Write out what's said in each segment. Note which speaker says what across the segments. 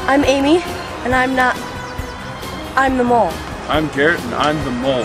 Speaker 1: I'm Amy, and I'm the mole.
Speaker 2: I'm Garrett, and I'm the mole.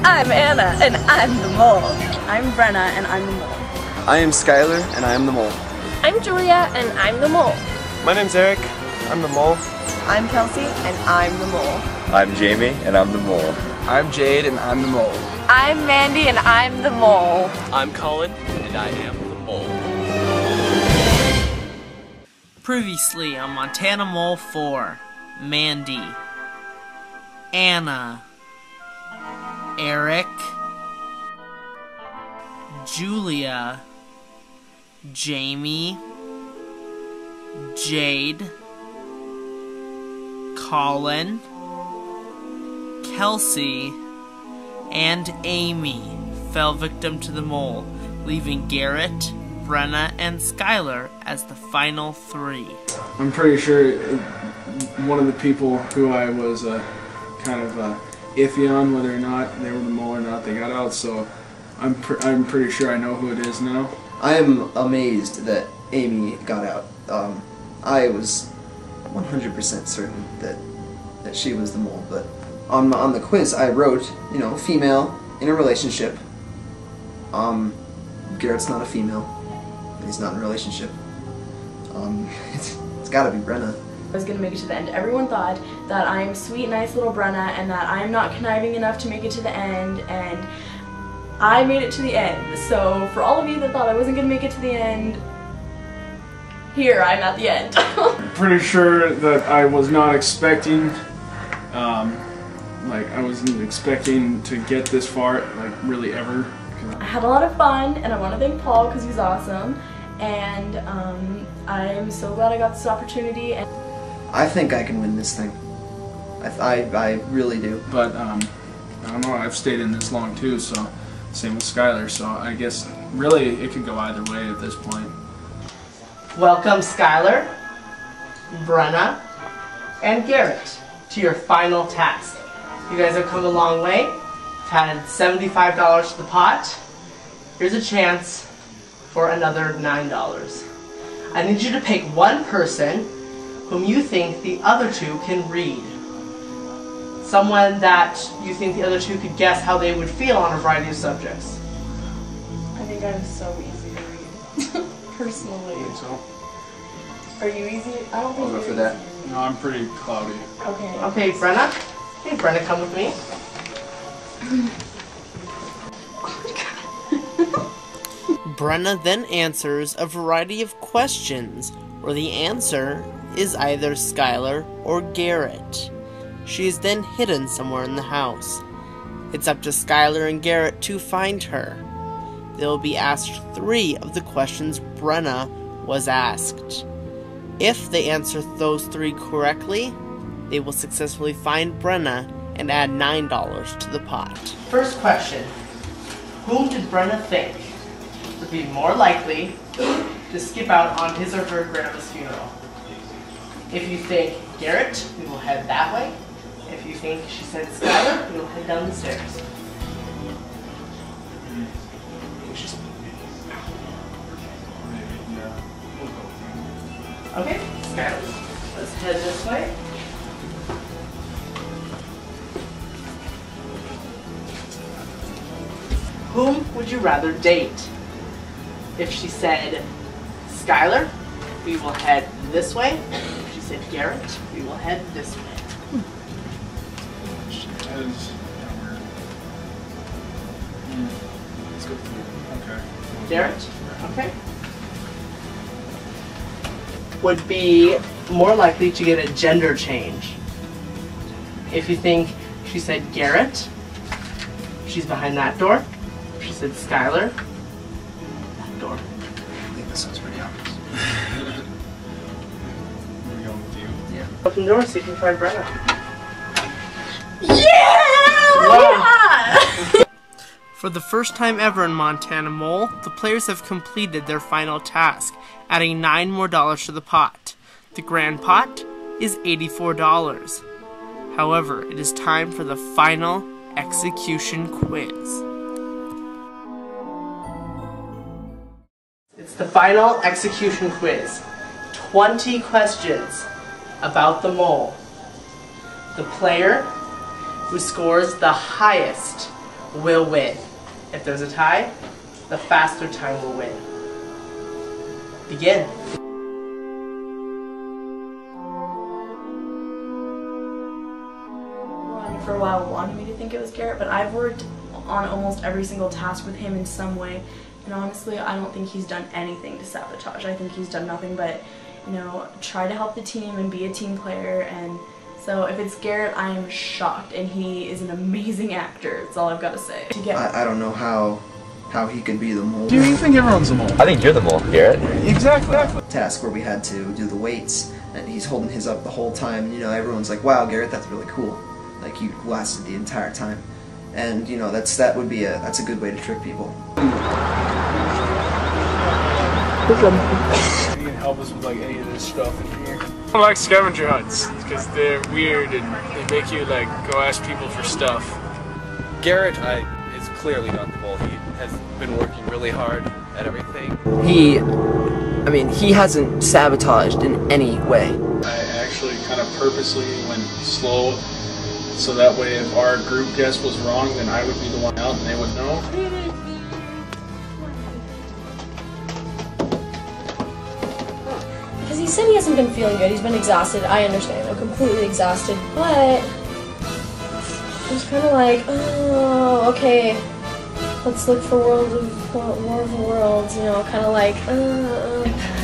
Speaker 1: I'm Anna, and I'm the mole. I'm Brenna, and I'm the mole.
Speaker 3: I am Schuyler, and I am the mole.
Speaker 4: I'm Julia, and I'm the mole.
Speaker 5: My name's Eric. I'm the mole.
Speaker 6: I'm Kelsey, and I'm the mole.
Speaker 7: I'm Jamie, and I'm the mole.
Speaker 3: I'm Jade, and I'm the mole.
Speaker 4: I'm Mandy, and I'm the mole.
Speaker 8: I'm Colin, and I am the mole.
Speaker 9: Previously on Montana Mole 4, Mandy, Anna, Eric, Julia, Jamie, Jade, Colin, Kelsey, and Amy fell victim to the mole, leaving Garrett, Brenna, and Schuyler as the final three.
Speaker 2: I'm pretty sure one of the people who I was kind of iffy on whether or not they were the mole or not, they got out, so I'm pretty sure I know who it is now.
Speaker 3: I am amazed that Amy got out. I was 100% certain that she was the mole, but on the quiz I wrote, you know, female in a relationship. Garrett's not a female. He's not in a relationship. It's gotta be Brenna.
Speaker 1: I was gonna make it to the end. Everyone thought that I'm sweet, nice little Brenna, and that I'm not conniving enough to make it to the end, and I made it to the end. So for all of you that thought I wasn't gonna make it to the end, here I'm at the end.
Speaker 2: Pretty sure that I was not expecting, like I wasn't expecting to get this far, like really ever.
Speaker 1: I had a lot of fun, and I want to thank Paul because he's awesome, and I'm so glad I got this opportunity. And
Speaker 3: I think I can win this thing. I really do.
Speaker 2: But I don't know, I've stayed in this long too, so same with Schuyler, so I guess really it could go either way at this point.
Speaker 9: Welcome Schuyler, Brenna, and Garrett to your final task. You guys have come a long way. You've had $75 to the pot. Here's a chance for another $9. I need you to pick one person whom you think the other two can read. Someone that you think the other two could guess how they would feel on a variety of subjects.
Speaker 1: I think I'm so easy to read, personally.
Speaker 2: I think so.
Speaker 1: Are you easy? I don't think
Speaker 3: I'll go for that.
Speaker 2: No, I'm pretty cloudy.
Speaker 1: Okay.
Speaker 9: Okay, Brenna. Hey, Brenna, come with me. Brenna then answers a variety of questions where the answer is either Schuyler or Garrett. She is then hidden somewhere in the house. It's up to Schuyler and Garrett to find her. They will be asked 3 of the questions Brenna was asked. If they answer those 3 correctly, they will successfully find Brenna and add $9 to the pot. First question. Whom did Brenna think would be more likely to skip out on his or her grandma's funeral? If you think Garrett, we will head that way. If you think she said Schuyler, we will head down the stairs. Okay, Schuyler. Let's head this way. Whom would you rather date? If she said Schuyler, we will head this way. If she said Garrett, we will head this way.
Speaker 2: Let's go for okay.
Speaker 9: Garrett? Okay. Would be more likely to get a gender change. If you think she said Garrett, she's behind that door. If she said Schuyler, that door.
Speaker 3: I think this one's pretty obvious.
Speaker 2: We're going with you.
Speaker 3: Yeah.
Speaker 9: Open the door, see if you can find Brenna.
Speaker 1: Yeah!
Speaker 9: Wow. For the first time ever in Montana Mole, the players have completed their final task, adding $9 more to the pot. The grand pot is $84. However, it is time for the final execution quiz. It's the final execution quiz. 20 questions. about the mole. The player who scores the highest will win. If there's a tie, the faster time will win. Begin.
Speaker 1: For a while wanted me to think it was Garrett, but I've worked on almost every single task with him in some way, and honestly I don't think he's done anything to sabotage. I think he's done nothing but, you know, try to help the team and be a team player, and so if it's Garrett, I am shocked, and he is an amazing actor. That's all I've got to say.
Speaker 3: I don't know how he could be the mole.
Speaker 2: Do you think everyone's the mole?
Speaker 7: I think you're the mole, Garrett.
Speaker 2: Exactly.
Speaker 3: Task where we had to do the weights, and he's holding his up the whole time. You know, everyone's like, "Wow, Garrett, that's really cool." Like, you lasted the entire time, and you know that's a good way to trick people.
Speaker 2: You can help us with like any of this stuff in here. I like scavenger hunts because they're weird and they make you like go ask people for stuff.
Speaker 5: Garrett is clearly not the mole. He has been working really hard at everything.
Speaker 6: He hasn't sabotaged in any way.
Speaker 2: I actually kind of purposely went slow, so that way if our group guess was wrong, then I would be the one out and they would know.
Speaker 10: Because he said he hasn't been feeling good, he's been exhausted. I understand, I'm completely exhausted, but it was kind of like, oh, okay, let's look for War of Worlds, you know, kind of like,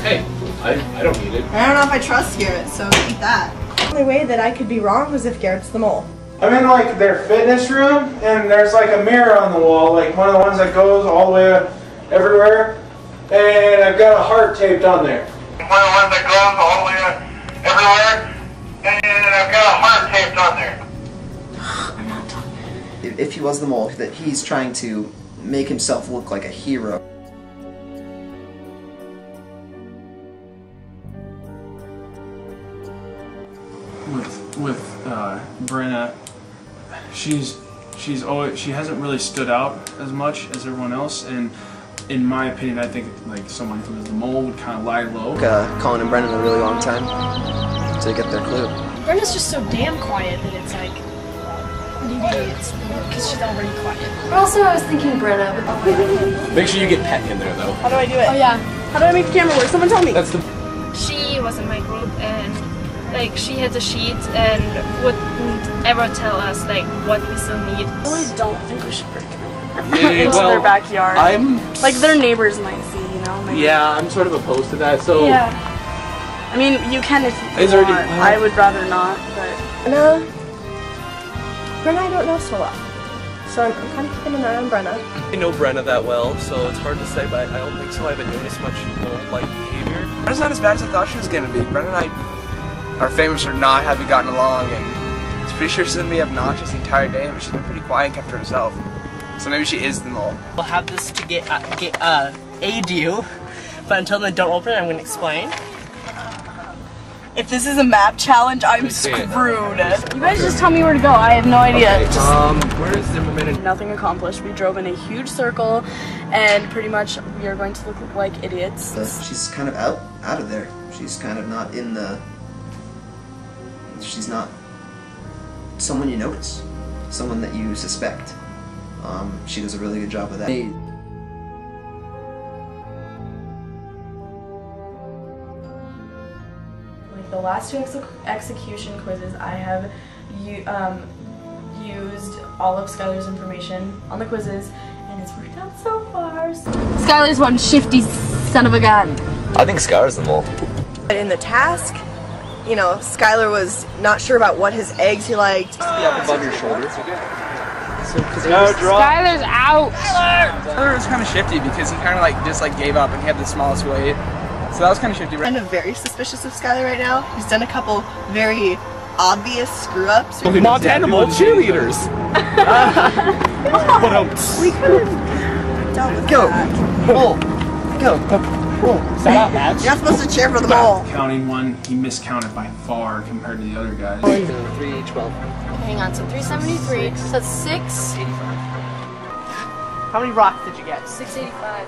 Speaker 5: Hey, I don't need it.
Speaker 6: I don't know if I trust Garrett, so eat that.
Speaker 11: The only way that I could be wrong was if Garrett's the mole.
Speaker 2: I'm in like their fitness room and there's like a mirror on the wall, like one of the ones that goes all the way everywhere, and I've got a heart taped on there.
Speaker 12: One of the ones that goes all the way everywhere, and I've got a heart taped on there.
Speaker 3: If he was the mole, that he's trying to make himself look like a hero.
Speaker 2: With Brenna, she hasn't really stood out as much as everyone else, and in my opinion, I think like someone who is the mole would kind of lie low.
Speaker 3: Colin and Brennan a really long time to get their clue.
Speaker 10: Brenna's just so damn quiet that it's like, maybe it's because she's already quiet. But also I was thinking Brenna.
Speaker 5: Make sure you get Pet in there, though.
Speaker 11: How do I do it?
Speaker 10: Oh yeah.
Speaker 11: How do I make the camera work? Someone tell me.
Speaker 5: That's the...
Speaker 4: She was in my group and like she had a sheet and wouldn't ever tell us like what we still need.
Speaker 11: I really don't think we should break
Speaker 5: Yeah,
Speaker 11: into their backyard.
Speaker 5: I'm...
Speaker 11: Like their neighbors might see, you know? Like,
Speaker 5: yeah, I'm sort of opposed to that, so...
Speaker 11: Yeah. I mean, you can if you want. I would rather not, but... Brenna I don't know so well. So I'm kind of keeping an eye on Brenna.
Speaker 5: I know Brenna that well, so it's hard to say, but I don't think so. I haven't noticed much like behavior.
Speaker 13: Brenna's not as bad as I thought she was gonna be. Brenna and I are famous for not having gotten along, and it's pretty sure she's gonna be obnoxious the entire day, but she's been pretty quiet and kept to herself. So maybe she is the mole.
Speaker 9: We'll have this to aid you, but until then, don't open it. I'm going to explain.
Speaker 11: If this is a map challenge, I'm screwed. You guys just tell me where to go. I have no idea.
Speaker 5: Okay, where is Zimmerman?
Speaker 11: Nothing accomplished. We drove in a huge circle, and pretty much we are going to look like idiots.
Speaker 3: She's kind of out of there. She's kind of not in the... She's not someone you notice. Someone that you suspect. She does a really good job of that.
Speaker 1: Like the last two execution quizzes, I have used all of Schuyler's information on the quizzes, and it's worked out so far.
Speaker 10: Schuyler's one shifty son of a gun.
Speaker 7: I think Schuyler's the mole.
Speaker 6: In the task, you know, Schuyler was not sure about what his eggs he liked.
Speaker 3: Be up above your shoulder.
Speaker 10: Schuyler's out!
Speaker 13: Schuyler was kind of shifty because he kind of like just like gave up and he had the smallest weight. So that was kind of shifty.
Speaker 6: I'm kind of very suspicious of Schuyler right now. He's done a couple very obvious screw-ups.
Speaker 5: Montana Mole cheerleaders!
Speaker 6: We could have dealt with that.
Speaker 3: Mole! Go!
Speaker 5: Set up, Matt.
Speaker 6: You're not supposed to cheer for the mole.
Speaker 2: Counting one, he miscounted by far compared to the other guys.
Speaker 3: 312.
Speaker 10: Hang on, so 373, so that's 685.
Speaker 9: How many rocks did you get?
Speaker 10: 685.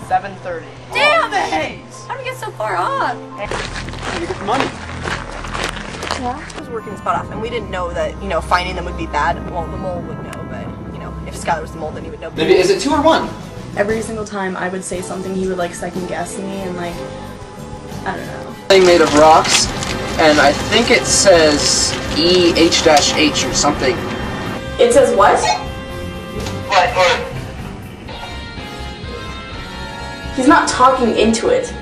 Speaker 9: 730.
Speaker 10: Damn it! How did we get so far off?
Speaker 5: You get the money.
Speaker 6: Yeah. He was working his butt off, and we didn't know that, you know, finding them would be bad. Well, the mole would know, but, you know, if Schuyler was the mole, then he would know.
Speaker 3: Maybe, is it 2 or 1?
Speaker 1: Every single time I would say something, he would like second guess me and like, I don't know.
Speaker 3: Thing made of rocks, and I think it says EH-H or something.
Speaker 1: It says what?
Speaker 12: What?
Speaker 1: He's not talking into it.